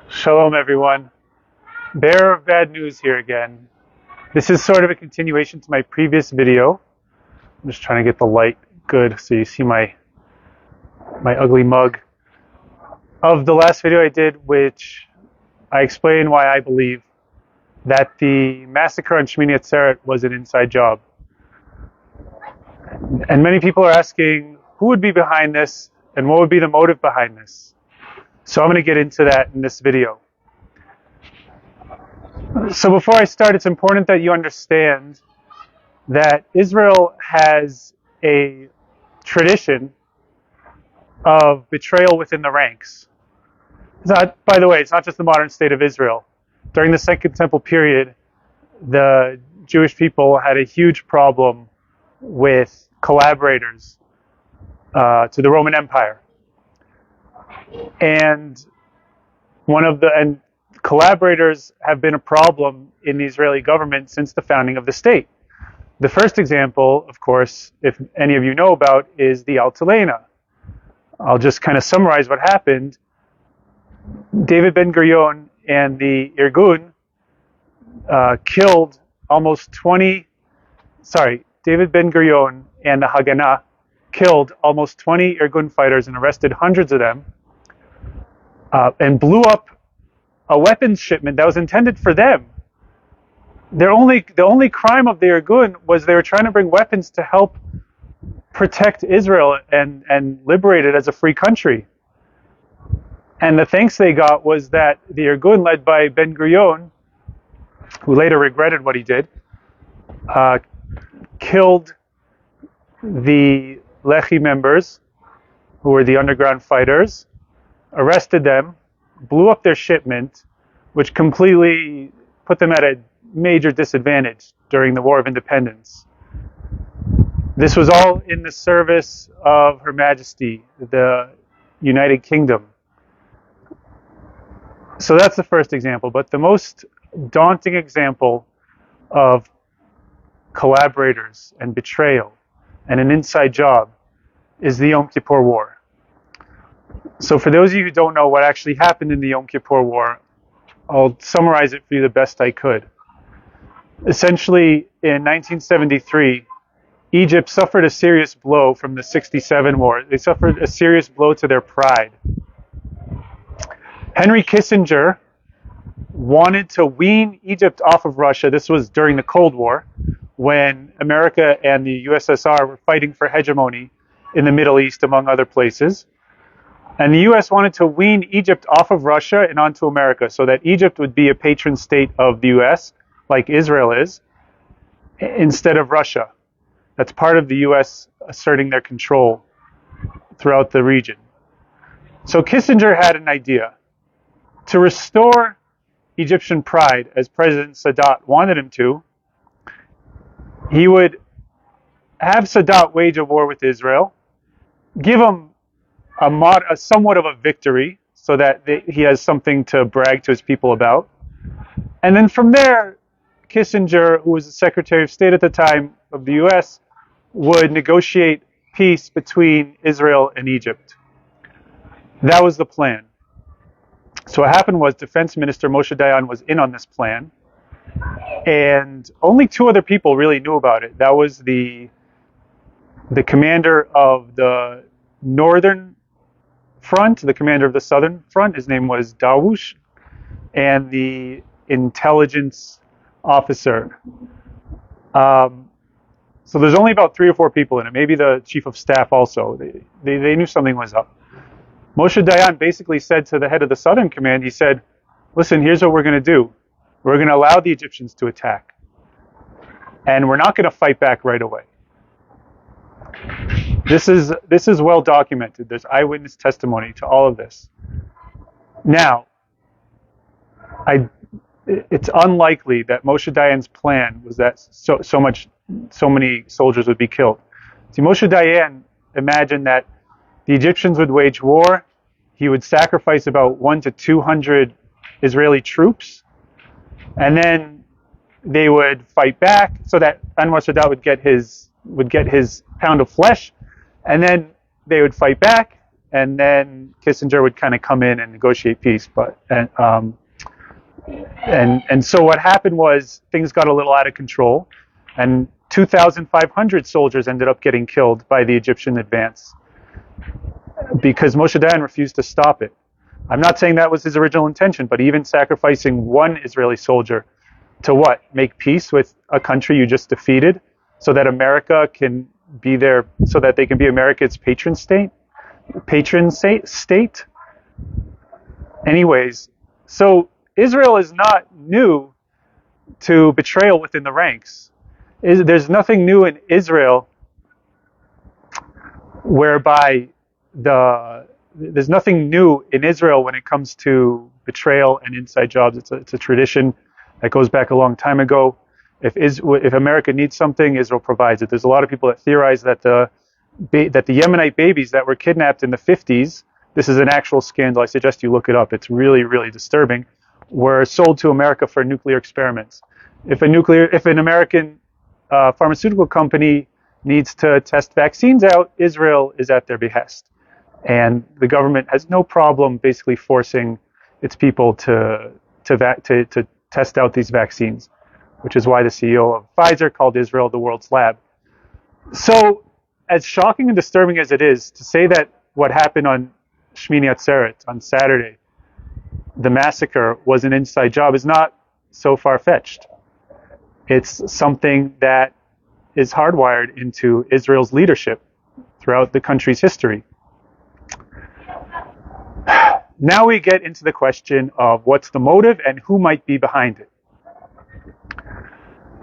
Shalom, everyone. Bearer of bad news here again. This is sort of a continuation to my previous video. I'm just trying to get the light good so you see my ugly mug. Of the last video I did, which I explained why I believe that the massacre on Shmini Atzeret was an inside job. And many people are asking who would be behind this and what would be the motive behind this. So I'm going to get into that in this video. So before I start, it's important that you understand that Israel has a tradition of betrayal within the ranks. By the way, it's not just the modern state of Israel. During the Second Temple period, the Jewish people had a huge problem with collaborators to the Roman Empire. And collaborators have been a problem in the Israeli government since the founding of the state. The first example, of course, if any of you know about, is the Altalena. I'll just kind of summarize what happened. David Ben-Gurion and the Irgun David Ben-Gurion and the Haganah killed almost 20 Irgun fighters and arrested hundreds of them, and blew up a weapons shipment that was intended for them. The only crime of the Irgun was they were trying to bring weapons to help protect Israel and liberate it as a free country. And the thanks they got was that the Irgun, led by Ben-Gurion, who later regretted what he did, killed the Lehi members, who were the underground fighters, arrested them, blew up their shipment, which completely put them at a major disadvantage during the War of Independence. This was all in the service of Her Majesty, the United Kingdom. So that's the first example. But the most daunting example of collaborators and betrayal and an inside job is the Yom Kippur War. So for those of you who don't know what actually happened in the Yom Kippur War, I'll summarize it for you the best I could. Essentially, in 1973, Egypt suffered a serious blow from the 67 war. They suffered a serious blow to their pride. Henry Kissinger wanted to wean Egypt off of Russia. This was during the Cold War, when America and the USSR were fighting for hegemony in the Middle East, among other places. And the U.S. wanted to wean Egypt off of Russia and onto America so that Egypt would be a patron state of the U.S., like Israel is, instead of Russia. That's part of the U.S. asserting their control throughout the region. So Kissinger had an idea to restore Egyptian pride, as President Sadat wanted him to. He would have Sadat wage a war with Israel, give him a somewhat of a victory so that he has something to brag to his people about. And then from there, Kissinger, who was the Secretary of State at the time of the U.S., would negotiate peace between Israel and Egypt. That was the plan. So what happened was Defense Minister Moshe Dayan was in on this plan, and only two other people really knew about it. That was the commander of the Northern Front, the commander of the Southern Front. His name was Darush, and the intelligence officer. So there's only about 3 or 4 people in it. Maybe the chief of staff also. They knew something was up. Moshe Dayan basically said to the head of the Southern Command, he said, listen, here's what we're going to do. We're going to allow the Egyptians to attack. And we're not going to fight back right away. This is well documented. There's eyewitness testimony to all of this. Now, it's unlikely that Moshe Dayan's plan was that so many soldiers would be killed. See, Moshe Dayan imagined that the Egyptians would wage war. He would sacrifice about 100 to 200 Israeli troops, and then they would fight back so that Anwar Sadat would get his pound of flesh, and then they would fight back, and then Kissinger would kind of come in and negotiate peace. And so what happened was things got a little out of control, and 2,500 soldiers ended up getting killed by the Egyptian advance because Moshe Dayan refused to stop it. I'm not saying that was his original intention, but even sacrificing one Israeli soldier to what? Make peace with a country you just defeated so that America can be there, so that they can be America's patron state? Anyways, so Israel is not new to betrayal within the ranks. There's nothing new in Israel whereby there's nothing new in Israel when it comes to betrayal and inside jobs. It's a tradition that goes back a long time ago. If America needs something, Israel provides it. There's a lot of people that theorize that the Yemenite babies that were kidnapped in the 50s, this is an actual scandal. I suggest you look it up. It's really, really disturbing. Were sold to America for nuclear experiments. If an American pharmaceutical company needs to test vaccines out, Israel is at their behest. And the government has no problem basically forcing its people to test out these vaccines, which is why the CEO of Pfizer called Israel the world's lab. So, as shocking and disturbing as it is to say that what happened on Shmini Atzeret on Saturday, the massacre, was an inside job is not so far-fetched. It's something that is hardwired into Israel's leadership throughout the country's history. Now we get into the question of what's the motive and who might be behind it.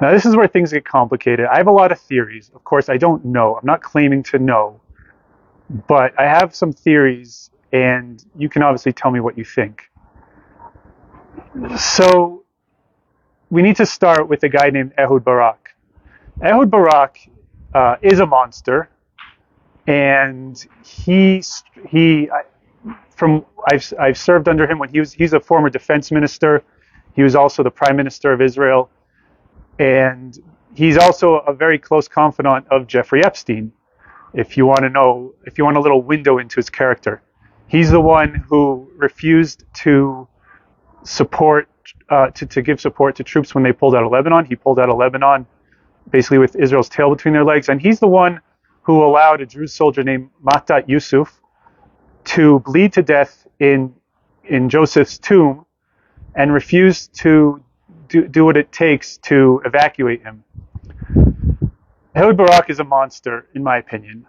Now this is where things get complicated. I have a lot of theories. Of course, I don't know. I'm not claiming to know. But I have some theories, and you can obviously tell me what you think. So we need to start with a guy named Ehud Barak. Ehud Barak is a monster, and I've served under him when he's a former defense minister. He was also the prime minister of Israel, and he's also a very close confidant of Jeffrey Epstein. If you want a little window into his character, he's the one who refused to support to give support to troops when they pulled out of Lebanon. He pulled out of Lebanon basically with Israel's tail between their legs, and he's the one who allowed a Druze soldier named Matat Yusuf to bleed to death in Joseph's tomb and refused to do what it takes to evacuate him. Ehud Barak is a monster, in my opinion.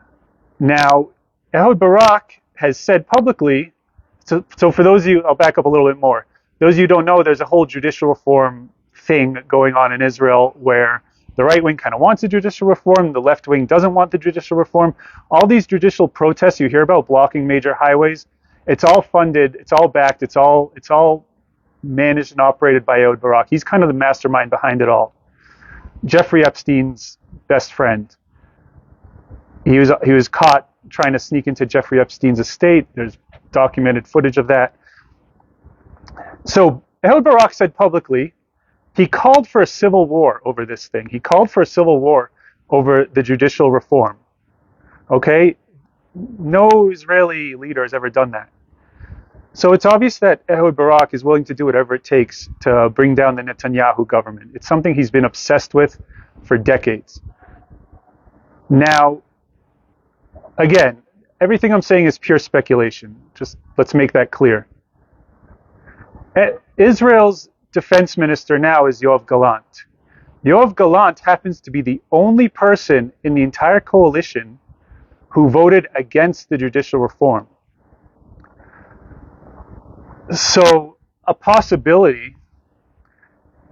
Now, Ehud Barak has said publicly, so for those of you, I'll back up a little bit more. Those of you who don't know, there's a whole judicial reform thing going on in Israel where the right wing kind of wants the judicial reform, the left wing doesn't want the judicial reform. All these judicial protests you hear about blocking major highways, it's all funded, it's all backed, it's all managed and operated by Ehud Barak. He's kind of the mastermind behind it all. Jeffrey Epstein's best friend. He was caught trying to sneak into Jeffrey Epstein's estate. There's documented footage of that. So Ehud Barak said publicly, he called for a civil war over this thing. He called for a civil war over the judicial reform. Okay? No Israeli leader has ever done that. So it's obvious that Ehud Barak is willing to do whatever it takes to bring down the Netanyahu government. It's something he's been obsessed with for decades. Now, again, everything I'm saying is pure speculation. Just let's make that clear. Israel's defense minister now is Yoav Gallant. Yoav Gallant happens to be the only person in the entire coalition who voted against the judicial reform. So a possibility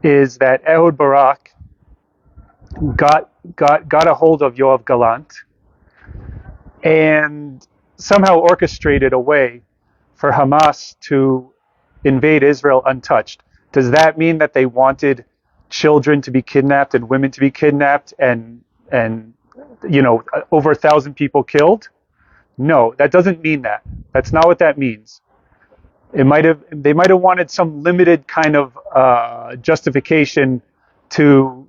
is that Ehud Barak got a hold of Yoav Gallant and somehow orchestrated a way for Hamas to invade Israel untouched. Does that mean that they wanted children to be kidnapped and women to be kidnapped and over 1,000 people killed? No, that doesn't mean that. That's not what that means. They might have wanted some limited kind of justification to,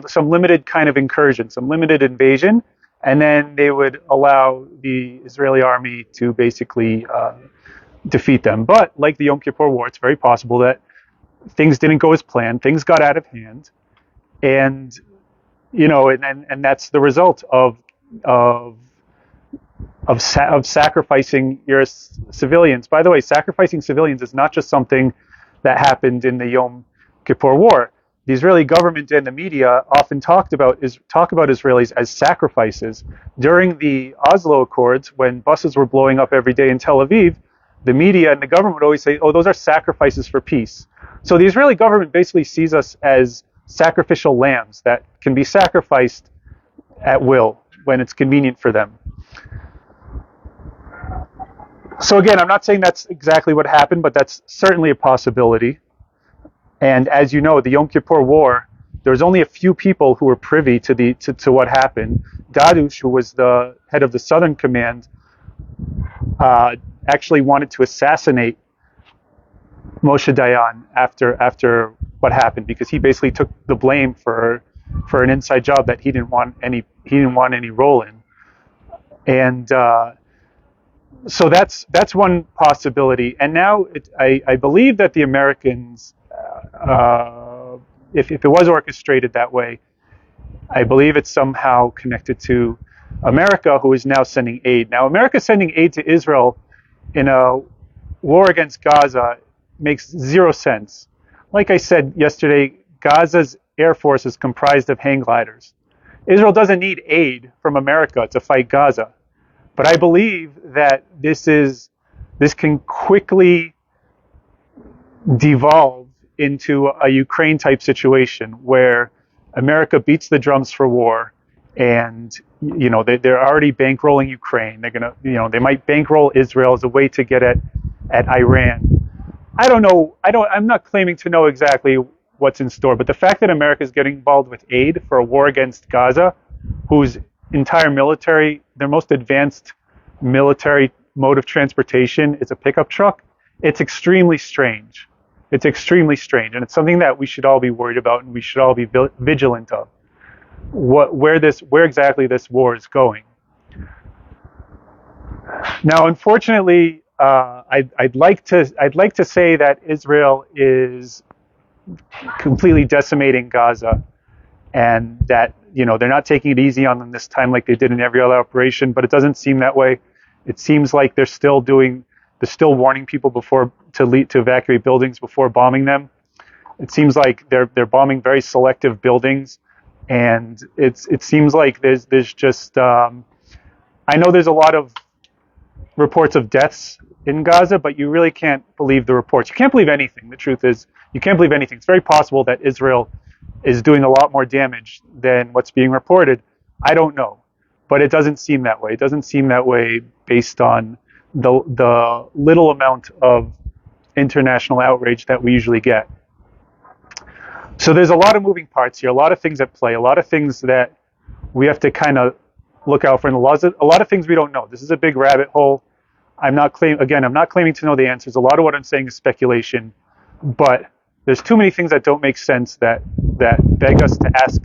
some limited kind of incursion, some limited invasion, and then they would allow the Israeli army to basically defeat them. But like the Yom Kippur War, it's very possible that things didn't go as planned, things got out of hand, and and that's the result of sacrificing your civilians. By the way, sacrificing civilians is not just something that happened in the Yom Kippur War. The Israeli government and the media often talk about Israelis as sacrifices. During the Oslo Accords, when buses were blowing up every day in Tel Aviv, the media and the government would always say, "Oh, those are sacrifices for peace." So the Israeli government basically sees us as sacrificial lambs that can be sacrificed at will when it's convenient for them. So again, I'm not saying that's exactly what happened, but that's certainly a possibility. And as you know, the Yom Kippur War, there was only a few people who were privy to what happened. Dadush, who was the head of the Southern Command, actually wanted to assassinate Moshe Dayan after what happened, because he basically took the blame for an inside job that he didn't want any role in. And so that's one possibility. And now I believe that the Americans, if it was orchestrated that way, I believe it's somehow connected to America, who is now sending aid. Now, America sending aid to Israel in a war against Gaza makes zero sense. Like I said yesterday, Gaza's air force is comprised of hang gliders. Israel doesn't need aid from America to fight Gaza. But I believe that this can quickly devolve into a Ukraine type situation where America beats the drums for war, and they're already bankrolling Ukraine. They're gonna they might bankroll Israel as a way to get at Iran. I don't know. I'm not claiming to know exactly what's in store, but the fact that America is getting involved with aid for a war against Gaza, whose entire military, their most advanced military mode of transportation is a pickup truck, it's extremely strange. It's extremely strange, and it's something that we should all be worried about, and we should all be vigilant of. Where exactly this war is going. Now, unfortunately, I'd like to say that Israel is completely decimating Gaza, and that they're not taking it easy on them this time like they did in every other operation. But it doesn't seem that way. It seems like they're still warning people to evacuate buildings before bombing them. It seems like they're bombing very selective buildings, and it seems like there's just I know there's a lot of reports of deaths in Gaza, but you really can't believe the reports. You can't believe anything. The truth is, you can't believe anything. It's very possible that Israel is doing a lot more damage than what's being reported. I don't know, but it doesn't seem that way. It doesn't seem that way based on the little amount of international outrage that we usually get. So there's a lot of moving parts here, a lot of things at play, a lot of things that we have to kind of look out for in the laws, a lot of things we don't know. This is a big rabbit hole. I'm not claiming to know the answers. A lot of what I'm saying is speculation, but there's too many things that don't make sense that beg us to ask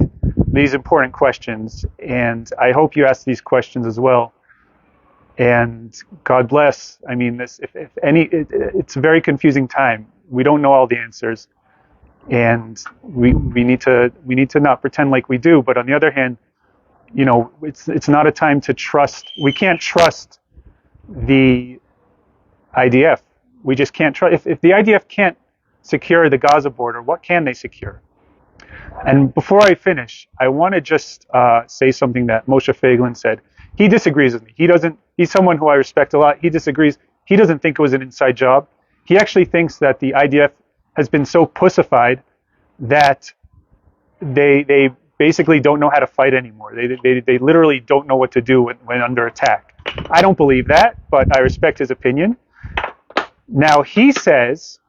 these important questions. And I hope you ask these questions as well. And God bless. I mean, it's a very confusing time. We don't know all the answers, and we need to not pretend like we do. But on the other hand, it's not a time to trust. We can't trust the IDF. We just can't trust. If the IDF can't secure the Gaza border, what can they secure? And before I finish, I want to just say something that Moshe Feiglin said. He disagrees with me. He's someone who I respect a lot. He disagrees. He doesn't think it was an inside job. He actually thinks that the IDF has been so pussified that they basically don't know how to fight anymore. They literally don't know what to do when under attack. I don't believe that, but I respect his opinion. Now he says,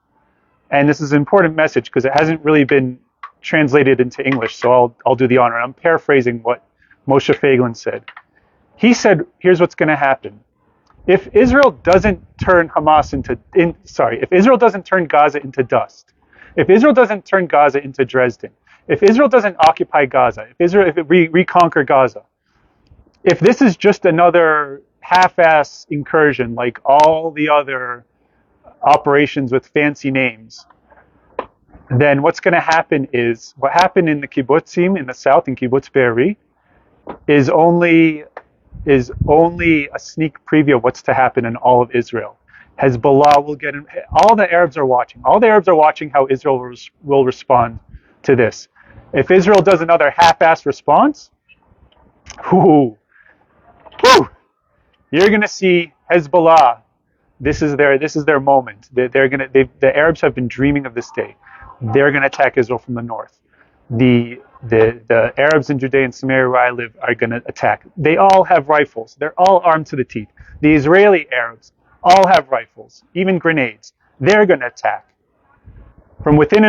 and this is an important message because it hasn't really been translated into English, so I'll do the honor. I'm paraphrasing what Moshe Feiglin said. He said, here's what's going to happen. If Israel doesn't turn if Israel doesn't turn Gaza into dust, if Israel doesn't turn Gaza into Dresden, if Israel doesn't occupy Gaza, if it reconquer Gaza, if this is just another half-ass incursion like all the other operations with fancy names, then what's going to happen is what happened in the kibbutzim in the south, in kibbutz Be'eri, is only a sneak preview of what's to happen in all of Israel. Hezbollah will get in. All the Arabs are watching. All the Arabs are watching how Israel will respond to this. If Israel does another half-assed response, you're going to see Hezbollah. This is their moment. The Arabs have been dreaming of this day. They're going to attack Israel from the north. The Arabs in Judea and Samaria where I live are going to attack. They all have rifles. They're all armed to the teeth. The Israeli Arabs all have rifles, even grenades. They're going to attack. From within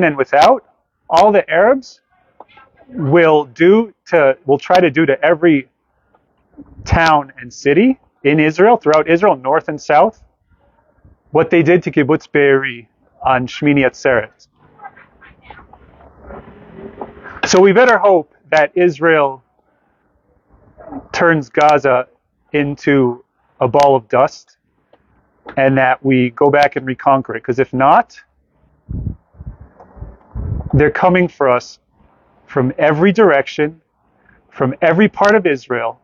and without, all the Arabs will try to do to every town and city in Israel, throughout Israel, north and south, what they did to Kibbutz Be'eri on Shmini Atzeret. So we better hope that Israel turns Gaza into a ball of dust and that we go back and reconquer it. Because if not, they're coming for us from every direction, from every part of Israel,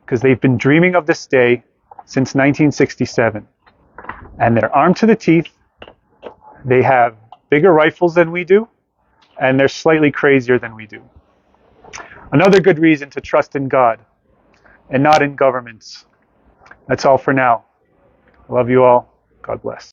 because they've been dreaming of this day since 1967. And they're armed to the teeth. They have bigger rifles than we do, and they're slightly crazier than we do. Another good reason to trust in God and not in governments. That's all for now. Love you all. God bless.